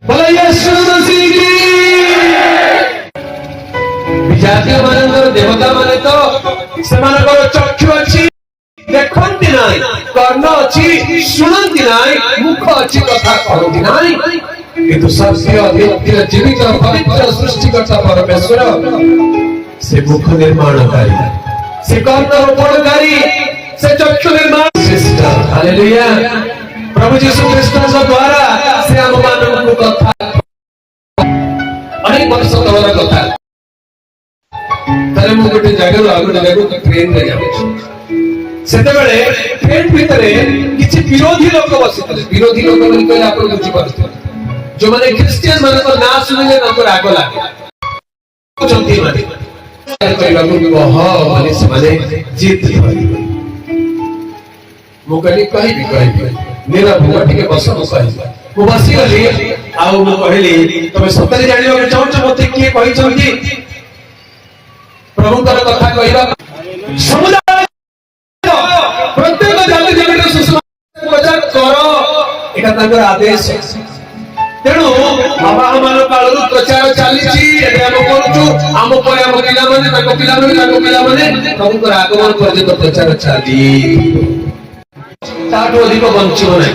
बोलो यीशु मसीह की। विजातीय मानकर देवता माने तो सेमानकर चक्षु अछि देखंती नाही, कर्ण अछि सुनंती नाही, मुख अछि कथा कहंती नाही, किंतु सत्य अद्वितीय जीवित पवित्र सृष्टिकर्ता परमेश्वर से मुख निर्माणकारी, से कर्ण रोपणकारी, से चक्षु निर्माण श्रेष्ठ। हालेलुया। प्रभु यीशु ख्रीष्ट द्वारा से हम मानव कथा अनेक वर्ष तलर कथा तारे मु गोटे जगह आ गोटे जगह ट्रेन रे जाउछि सेते बेले ट्रेन भितरे किछि विरोधी लोक बसितले। विरोधी लोक माने कहले आपण बुझि पारथि जो माने क्रिश्चियन माने तो ना सुनिले नंबर राग लागे चंती माने कहला को कह माने से माने जीत धरि मु कहली मेरा भूआ टिके बस मु कहली मु बसी गली आ मु कहली तमे सतरे जानियो के चाहछ मते के कहि छथि प्रभुकर कथा कहबा समुदाय प्रत्येक जाति जगत सुसमाचार करो एटा तांकर आदेश। तेणु बाबा मान कालरू प्रचार चलीछि एबे हम करूछु हम परे हम पिला माने ताको पिला माने प्रभुकर आगमन पर्यंत प्रचार चली ताठो अधिक बंचियो नै।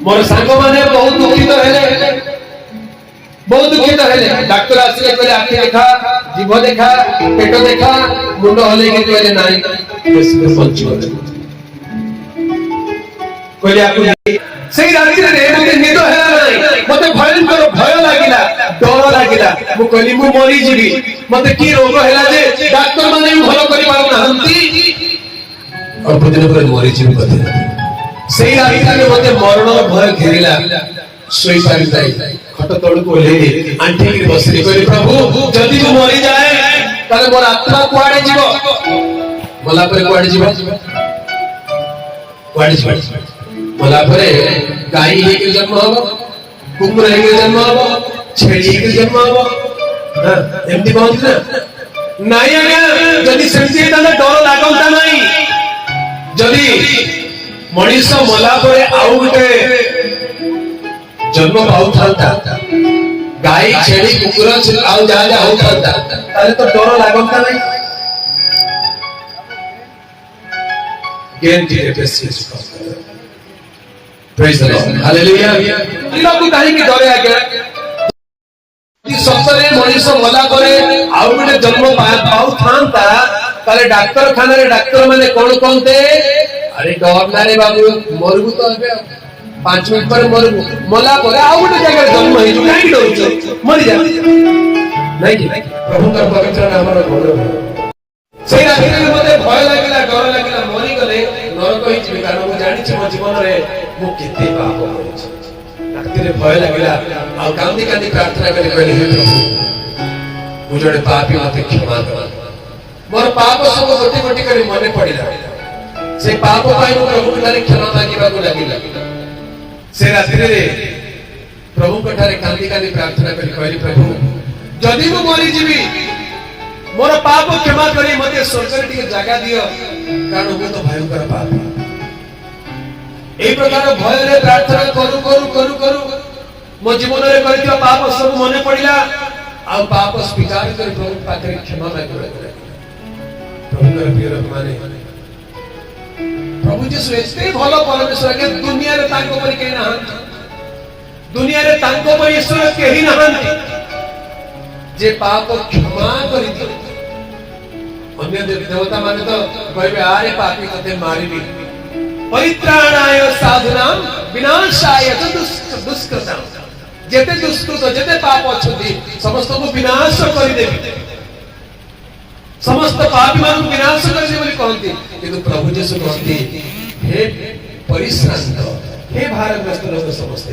मोर सांग माने बहुत दुखित हेले डॉक्टर आसिले कहले आखि देखा जीभ देखा पेट देखा मुंड हले के कहले नाही बेसी बंचियो कहले आपु सेही राति रे मते निद हेला नाही मते भयंकर भय लागिला डर लागिला मु कहली मु मरी जीवी मते की रोग हेला जे डॉक्टर माने भलो करि पाउ नाहंती और दिन पर मरी जीव कथे सेही राति रे मते मरण भय घेरिला सोई पारि जाई खट तळ को लेली आंठी के बसली कहली प्रभु जदी तू मरी जाए ताले मोर आत्मा कुआडे जीवो मला पर कुआडे जीवो मला पर गाई के जन्म हो कुकुर के जन्म हो छेड़ी के जन्म हो एमती कहत ना नाही आज्ञा जदी सेमती ताले डर लागंता नाही जदी मनीष मला पर आउ गुटे जन्म पाउ थांता गाई छेड़ी कुकुर आउ जा हो थांता ताले तो डर लागंता नाही गेंटी FSC praise the lord hallelujah. लोग काहे की डरे आज्ञा कि सतरे मनीष मला करे आउ गुटे जन्म पाउ थांता ताले डॉक्टर खाना रे डॉक्टर माने कोन कोनते अरे डर ना रे बाबू मरबू तो अबे 5 मिनिट पर मरबू मला करे आउ गुटे जगह जन्म हे जो काहे डरछ मरि जा नहीं कि प्रभु का पवित्र नाम रो बोलो से राति मते भय लागिला डर लागिला मरि गले नरक होई छी कारण मु जानि छी मो जीवन रे मु केते पाप करिछि राति रे भय लागिला आ कांदी कांदी प्रार्थना करी कहली हे प्रभु मु जड़े पापी मते क्षमा कर मोर पाप सब गोटी गोटी करी मने पड़िला से पाप पाई मु प्रभु ठारे क्षमा मांगिबा को लागिला से राति रे प्रभु ठारे कांदी कांदी प्रार्थना करी कहली प्रभु जदी मु मरि जीवी मोर पाप क्षमा करी मते स्वर्ग रे टिके जागा दियो कारण मु तो भयंकर पापी ए प्रकार भय रे प्रार्थना करू मो जीवन रे करितो पाप सब मने पड़िला आ पाप स्वीकार कर प्रभु पाखरे क्षमा मांगो प्रभु कर प्रिय माने प्रभु जी एते भलो परमेश्वर के दुनिया रे तांको परि के ना दुनिया रे तांको परि ईश्वर केही नाहंती जे पाप क्षमा करि दे अन्य देवता माने तो कहबे आरे पापी कते मारिबी परित्राणाय साधुनाम विनाशाय दुष्कृताम जेते दुष्कृत जेते पाप अछथि समस्त को विनाश करि देबी समस्त पापी मान को विनाश करि देबी कहंती किंतु प्रभु यीशु कहंती हे परिश्रांत हे भारग्रस्त लोक समस्त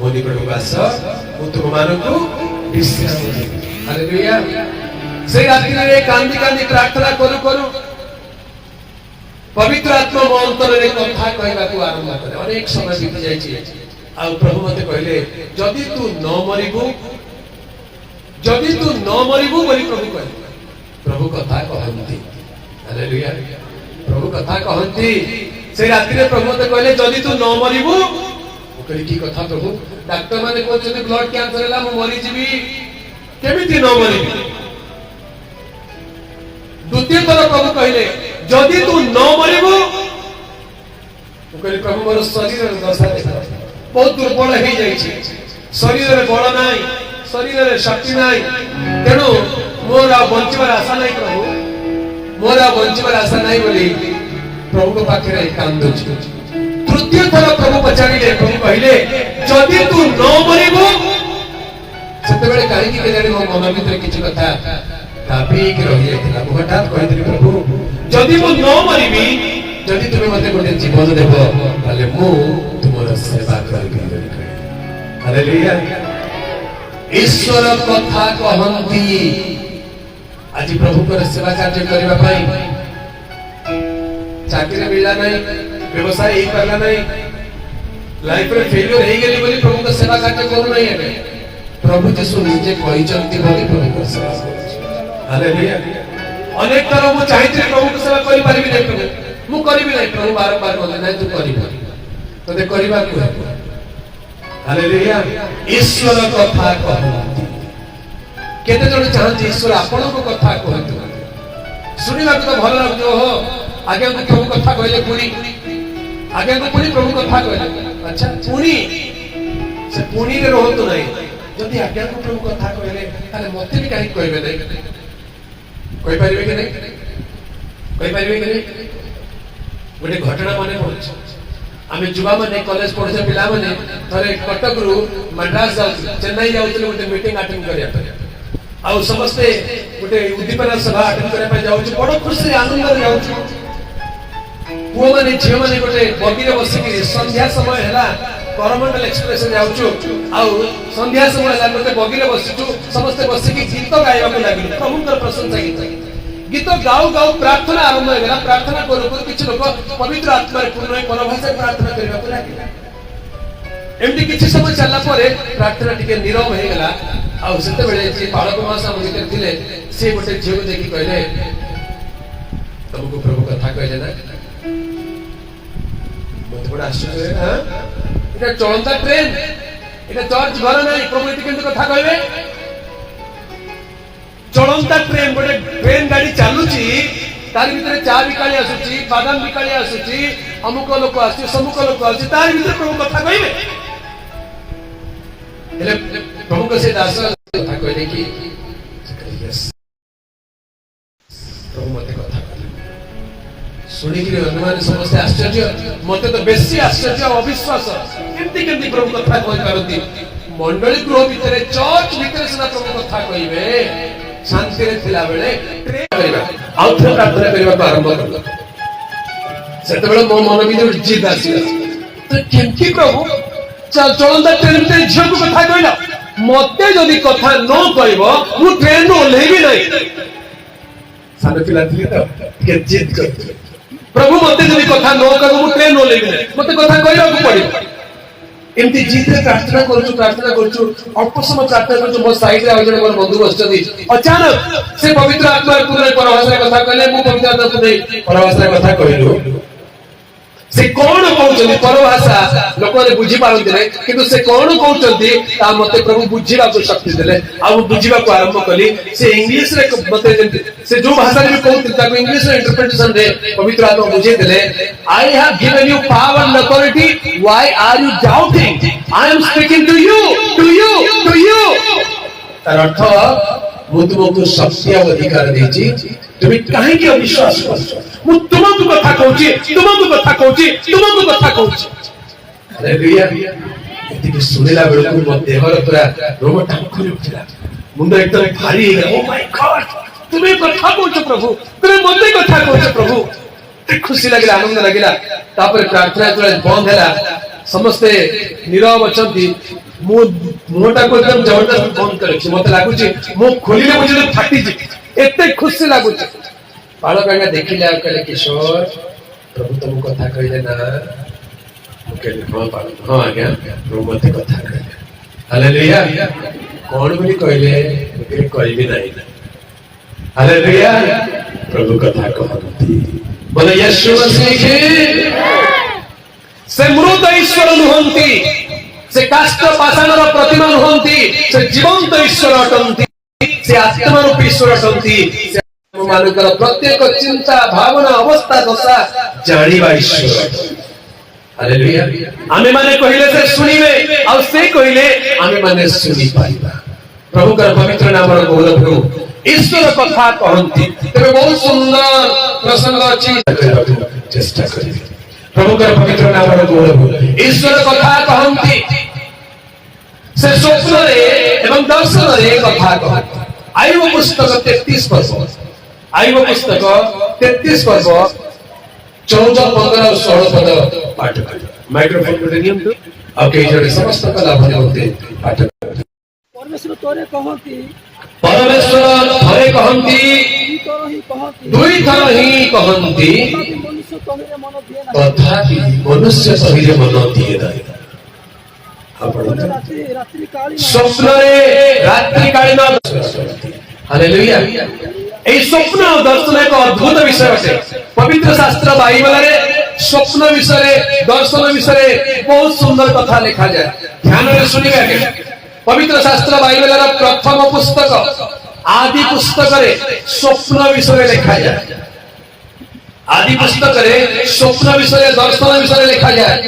मोनि प्रभु वास मु तुम मान को विश्राम देबी हालेलुया। से राति रे कांदी कांदी प्रार्थना करू पवित्र आत्मा मो अंतर रे कथा कहबा को आरंभ करे अनेक समय बीत जाय छी आ प्रभु मते कहले जदी तू न मरिबू बोली प्रभु कहले प्रभु कथा कहंती हालेलुया प्रभु कथा कहंती से राति रे प्रभु मते कहले जदी तू न मरिबू कहली की कथा प्रभु डाक्टर माने कहते ब्लड कैंसर है मु मरी जीवी केमिति न मरी द्वितीय थर प्रभु कहले जदि तू न मरिबो कहली प्रभु मोर शरीर दशा देखा बहुत दुर्बल हो जाइए शरीर में बल ना शरीर में शक्ति ना तेणु मोर बंचार आशा ना प्रभु मोर बंचार आशा ना बोली प्रभु पाखे कांदु तृतीय थर प्रभु पचारे प्रभु कहले जदि तू न मरिबो सेते कहीं केजाणी मो मन भीतर किसी कथा दाबिक रही जाता हठात कही प्रभु जदि मु न मरिबी जदि तुम मते गोटे जीवन देव ताले मु तुमर सेवा करिबी हालेलुया ईश्वर कथा कहंती आज प्रभु कर सेवा कार्य करबा पई चाकरी मिला नहीं व्यवसाय ही करला नहीं लाइफ रे फेलियर हे गेली बोली प्रभु का सेवा कार्य करू नहीं है प्रभु यीशु निजे कहि चंती बोली प्रभु कर सेवा करू हालेलुया अनेक तरह मु चाहिए प्रभु को सेवा करि परिबी नहीं प्रभु मु करिबी नहीं प्रभु बार-बार बोले नहीं तू करिबो तते करिबा को हालेलुया ईश्वर कथा कहंती केते जण चाहନ୍ତି ईश्वर आपण को कथा कहंतु सुनिला तो भल लागो हो आगे हम प्रभु कथा कहले पुणी आगे हम पुणी प्रभु कथा कहले अच्छा पुणी से पुणी रे रहतो नहीं जदि आगे हम प्रभु कथा कहले ताले मते भी काहे कहबे नहीं कहि परिबे कि नहीं कहि परिबे कि नहीं गोटे घटना मन पड़े आम युवा मैंने कॉलेज पढ़े पिला मैंने थे कटक रु मद्रास जाऊ चेन्नई जाऊँ गोटे मीटिंग अटेंड करने आउ समस्ते गोटे उद्दीपना सभा अटेंड करने जाऊँ बड़ खुशी आनंद जाऊँ पुओ मैंने झील मैंने गोटे बगीरे बसिक संध्या समय है करमंडल एक्सप्रेस जाऊँ आउ संध्या समय है गोटे बगीरे बसिचु समस्ते बसिक गीत गाइबा लगे प्रभु प्रशंसा गीत गीत गाऊ गाऊ प्रार्थना आरंभ हो गला प्रार्थना करू करू किछ लोक पवित्र आत्मा रे पूर्ण परभाषा प्रार्थना करबा को लागिला एमती किछ समय चलला परे प्रार्थना टिके नीरव हे गला आ सेते बेले जे बालक मास हम जे थिले से गोटे झियो देखि कहले तुमको प्रभु कथा कहले ना बहुत बड़ा आश्चर्य है हां एटा चलता ट्रेन एटा चर्च घर नहीं प्रभु एटी केंत कथा कहबे चलंता ट्रेन गोटे ट्रेन गाड़ी चलुची तार भीतर चा बिकाली आसुची बादाम बिकाली आसुची अमुक लोक आसुची समुक लोक आसुची तार भीतर प्रभु कथा कहबे हेले प्रभु को से दास कथा कहले कि यस प्रभु मते कथा कहले सुनी कि अनुमान समस्त आश्चर्य मते तो बेसी आश्चर्य अविश्वास केमती प्रभु कथा कहि पारती मंडली गृह भीतर चर्च भीतर से प्रभु कथा कहबे शांति रे थिला बेले प्रे करबा आउथरे प्रार्थना करबा को आरंभ करला सेते बेले मो मन भी जो जिद आसीला तो केमती प्रभु चलंदा ट्रेन में झियो को कथा कहला मते जदी कथा न कहबो मु ट्रेन नो ओल्हेबी नहीं सारे पिला थिले तो के जिद कर प्रभु मते जदी कथा न कहबो मु ट्रेन नो ओल्हेबी नहीं मते कथा कहबा को पड़िबो एमती जीते प्रार्थना करूछु अल्प समय प्रार्थना करूछु मो साइड रे आजन मोर बंधु बसचदी अचानक से पवित्र आत्मा पूर्ण परभाषा कथा कहले मु पवित्र आत्मा पूर्ण परभाषा कथा कहलु से कोन कहउछली परभाषा लोक रे बुझी पारंती नै किंतु से कोन कहउछली ता मते प्रभु बुझीबा को शक्ति देले आ बुझीबा को आरंभ कली से इंग्लिश रे मते से जो भाषा रे कहउछली ता इंग्लिश रे इंटरप्रिटेशन रे पवित्र आत्मा बुझे देले I have given you power and authority why are you doubting I am speaking to you तार अर्थ मु तुमको शक्ति और अधिकार देछि तुम काहे के अविश्वास करछो मु तुमको कथा कहूची हालेलुया एति सुनेला बेलकु मो देहर पूरा रोम टांकुरी उठिला मुंड एकदम भारी हो गया ओ माय गॉड तुम्हें कथा कहूचो प्रभु तुम्हें मते कथा कहूचो प्रभु खुशी लागिला आनंद लागिला तापर प्रार्थना जले बंद हैला समस्ते नीरव अछंती मोटा को एकदम जबरदस्त बंद करे मते लागुची मो खोलिले मुझे फाटी जी एते खुशी लागुची बालक आगे देखिले आ कहले किशोर प्रभु तुम कथा कहले ना कहले हां बालक हां आज्ञा प्रभु मते कथा कहले हालेलुया कौन बोली कहले कहले कहबी नहीं हालेलुया प्रभु कथा कहती बोले यीशु मसीह के से मृत ईश्वर नुहंती से काष्ठ पाषाणर प्रतिमा नुहंती से जीवंत ईश्वर अटंती से आत्मा रूपी ईश्वर अटंती से मानकर प्रत्येक चिंता भावना अवस्था दशा जानिबा ईश्वर। हालेलुया। आमे माने कहिले से सुनिबे और से कहिले आमे माने सुनि पाइबा। प्रभु का पवित्र नाम रो गौरव हो ईश्वर कथा कहंती तबे बहुत सुंदर प्रसंग अछि चेष्टा करिबे। प्रभु का पवित्र नाम रो गौरव हो ईश्वर कथा कहंती से स्वप्न रे एवं दर्शन रे कथा कहंती। आयुब पुस्तक 33 पर्व आयुब पुस्तक 33 पर्व 14 15 और 16 पद पाठ करिए। माइक्रोफोन को नियम ओके जड़े समस्त कला भले होते पाठ परमेश्वर तोरे कहती परमेश्वर थरे कहंती दुई थर ही कहंती मनुष्य तोरे मन दिए ना तथापि मनुष्य तहिरे मन दिए नाही। रात्रि कालीन स्वप्न रे रात्रि कालीन हालेलुया। এই স্বপ্ন দর্শন এক অদ্ভুত বিষয় আছে। পবিত্র শাস্ত্র বাইবেলরে স্বপ্ন বিষয়ে দর্শন বিষয়ে বহুত সুন্দর কথা লেখা যায়। ধ্যাନରେ শুনিবে আগে। পবিত্র শাস্ত্র বাইবেলর প্রথম পুস্তক আদি পুস্তকরে স্বপ্ন বিষয়ে লেখা যায়। আদি পুস্তকরে স্বপ্ন বিষয়ে দর্শন বিষয়ে লেখা যায়।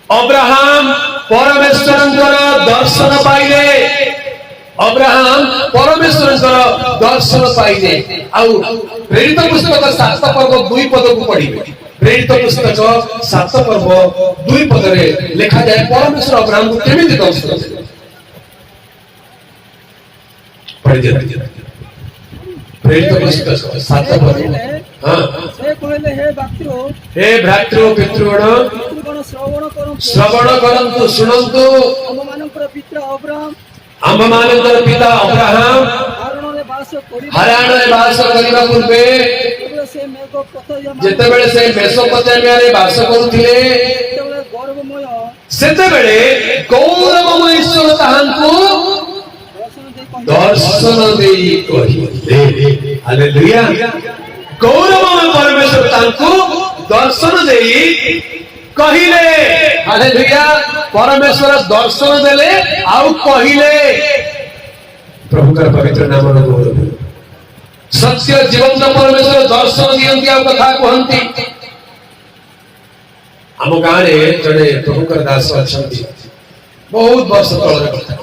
अब्राहम परमेश्वरंकर दर्शन पाइले अब्राहम परमेश्वरंकर दर्शन पाइले आउ प्रेरित पुस्तक 7 पर्व 2 पद को पढ़िबे। प्रेरित पुस्तक 7 पर्व 2 पद रे लिखा जाए परमेश्वर अब्राहम को केमिति दर्शन देले पढ़ि दे। प्रेरित पुस्तक 7 पर्व हां से कहले हे भ्रातृ पितृगण श्रवण करंतु सुनंतु आम मानकर पिता अब्राहम हारान रे वास करिबा पूर्वे जेतेबेले से मेसोपोटामिया रे वास करूथिले सेतेबेले गौरवमय ईश्वर ताहांकु दर्शन देई कहिले। हालेलुया। गौरवमय परमेश्वर तांकु दर्शन देई कहिले। हालेलुया। परमेश्वर दर्शन देले आउ कहिले। प्रभु का पवित्र नाम रो गौरव। सत्य जीवंत परमेश्वर दर्शन दियंती आउ कथा कहंती। हम गाँ रे जड़े प्रभु का दास अछंती बहुत वर्ष तळर कथा।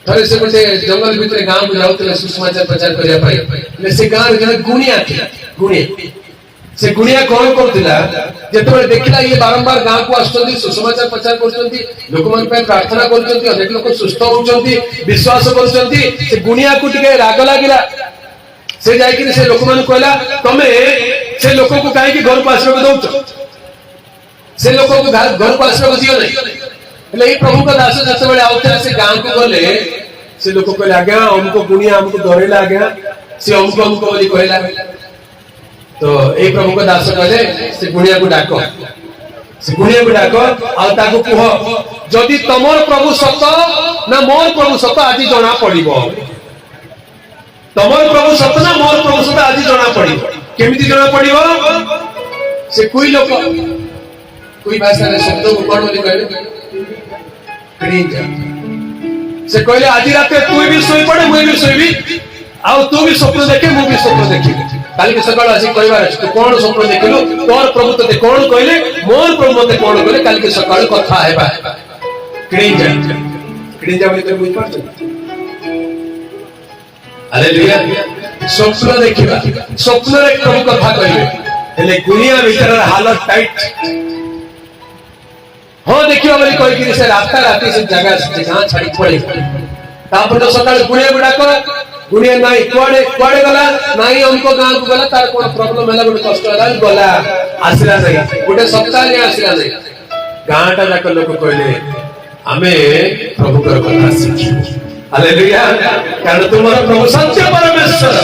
थरे से गोटे जंगल भितर गाँ को जाउतले सुसमाचार प्रचार करिया पाई से गाँ रे जने गुणिया थी गुणिया से गुणिया कौन करथिला जेतबे देखिला ये बारंबार गाँ को आछंती सुसमाचार प्रचार करछंती लोक मन पे प्रार्थना करछंती अनेक लोक सुस्थ होउछंती विश्वास करछंती से गुणिया को टिके राग लागिला से जाय कि से लोक मन कहला तमे से लोक को काहे कि घर को आश्रय दउछ से लोक को घर को आश्रय दियो नहीं। એટલે એ પ્રભુ का दास જેତେବେଳେ આવતા से गाँ को गले से लोक कहले आज्ञा हमको गुणिया हमको डरेला आज्ञा से हमको बोली कहला तो ए प्रभु का दास कहले से गुणिया को डाको से गुणिया को डाको आ ताको कह जदि तमर प्रभु सत ना मोर प्रभु सत आज जना पड़िबो। तमर प्रभु सत ना मोर प्रभु सत आज जना पड़िबो। केमिति जना पड़िबो से कोई लोक कोई भाषा रे शब्द को कोन बोली कहले से कहले आज रात तू भी सोई पड़े मुई भी सोईबी आउ तू भी स्वप्न देखे मु भी स्वप्न देखी काल के सकाळ आसी कहबार तू कोन स्वप्न देखिलु तोर प्रभु तते कोन कहले मोर प्रभु मते कोन कहले काल के सकाळ कथा हेबा किणी जा भीतर बुझ पाछो। हालेलुया। स्वप्न देखिबा स्वप्न रे प्रभु कथा कहले हेले दुनिया भीतर हालत टाइट हाँ देखियो बोली कोई कि से रास्ता राती से जगह से गां छाड़ी पड़े तापर तो सकाळ गुणिया गुडा कर गुणिया नाही कोडे कोडे गला नाही हमको गां को गला तार कोन प्रॉब्लम होला गोटे कष्ट होला गला आसिला नहीं गोटे सप्ताह ने आसिला नहीं गांटा जाक लोक कहले आमे प्रभु कर कथा शिखी। हालेलुया। कारण तुमरा प्रभु सत्य परमेश्वर